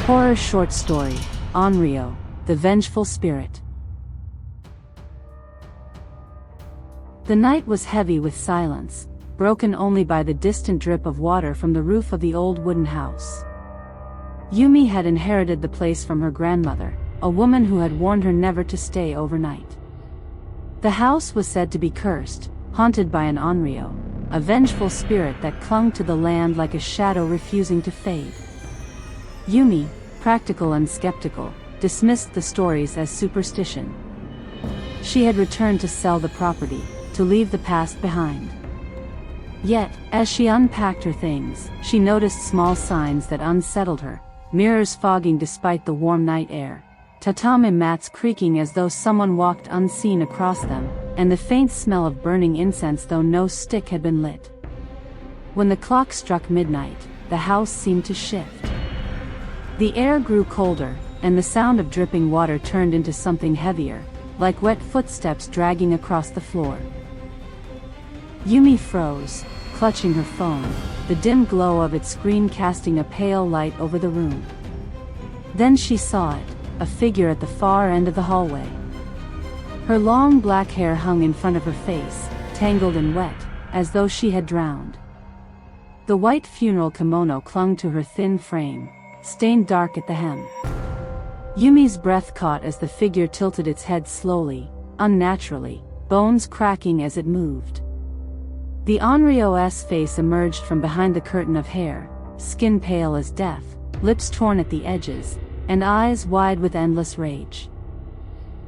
Horror short story, Onryō, the Vengeful Spirit. The night was heavy with silence, broken only by the distant drip of water from the roof of the old wooden house. Yumi had inherited the place from her grandmother, a woman who had warned her never to stay overnight. The house was said to be cursed, haunted by an Onryō, a vengeful spirit that clung to the land like a shadow refusing to fade. Yumi, practical and skeptical, dismissed the stories as superstition. She had returned to sell the property, to leave the past behind. Yet, as she unpacked her things, she noticed small signs that unsettled her: mirrors fogging despite the warm night air, tatami mats creaking as though someone walked unseen across them, and the faint smell of burning incense though no stick had been lit. When the clock struck midnight, the house seemed to shift. The air grew colder, and the sound of dripping water turned into something heavier, like wet footsteps dragging across the floor. Yumi froze, clutching her phone, the dim glow of its screen casting a pale light over the room. Then she saw it, a figure at the far end of the hallway. Her long black hair hung in front of her face, tangled and wet, as though she had drowned. The white funeral kimono clung to her thin frame, stained dark at the hem. Yumi's breath caught as the figure tilted its head slowly, unnaturally, bones cracking as it moved. The Onryō's face emerged from behind the curtain of hair, skin pale as death, lips torn at the edges, and eyes wide with endless rage.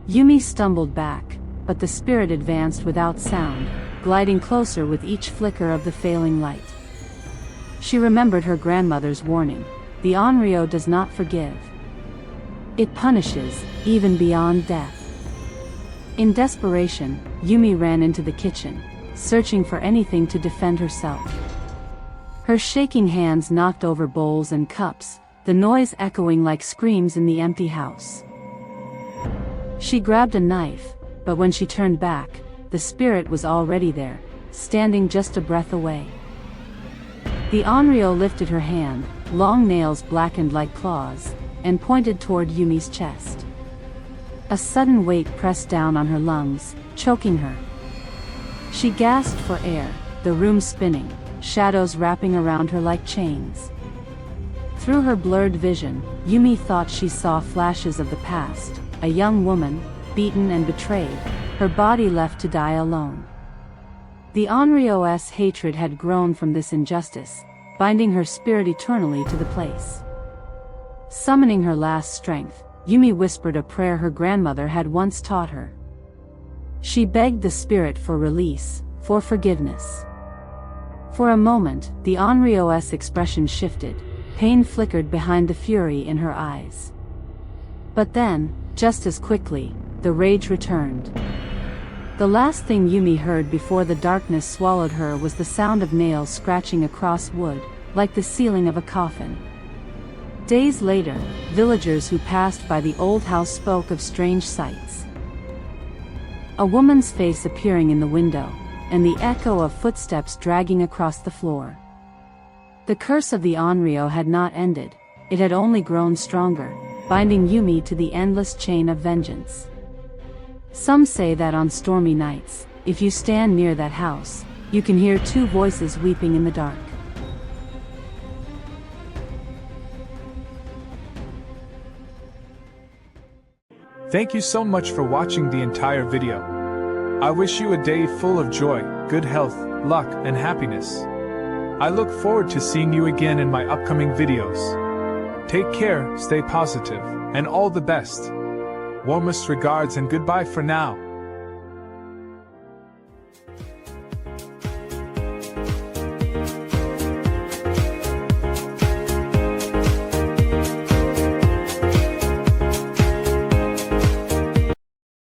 Yumi stumbled back, but the spirit advanced without sound, gliding closer with each flicker of the failing light. She remembered her grandmother's warning: the Onryō does not forgive. It punishes, even beyond death. In desperation, Yumi ran into the kitchen, searching for anything to defend herself. Her shaking hands knocked over bowls and cups, the noise echoing like screams in the empty house. She grabbed a knife, but when she turned back, the spirit was already there, standing just a breath away. The Onryō lifted her hand, long nails blackened like claws, and pointed toward Yumi's chest. A sudden weight pressed down on her lungs, choking her. She gasped for air, the room spinning, shadows wrapping around her like chains. Through her blurred vision, Yumi thought she saw flashes of the past, a young woman, beaten and betrayed, her body left to die alone. The Onryō's hatred had grown from this injustice, binding her spirit eternally to the place. Summoning her last strength, Yumi whispered a prayer her grandmother had once taught her. She begged the spirit for release, for forgiveness. For a moment, the Onryō's expression shifted, pain flickered behind the fury in her eyes. But then, just as quickly, the rage returned. The last thing Yumi heard before the darkness swallowed her was the sound of nails scratching across wood, like the ceiling of a coffin. Days later, villagers who passed by the old house spoke of strange sights. A woman's face appearing in the window, and the echo of footsteps dragging across the floor. The curse of the Onryō had not ended, it had only grown stronger, binding Yumi to the endless chain of vengeance. Some say that on stormy nights, if you stand near that house, you can hear two voices weeping in the dark. Thank you so much for watching the entire video. I wish you a day full of joy, good health, luck, and happiness. I look forward to seeing you again in my upcoming videos. Take care, stay positive, and all the best. Warmest regards and goodbye for now.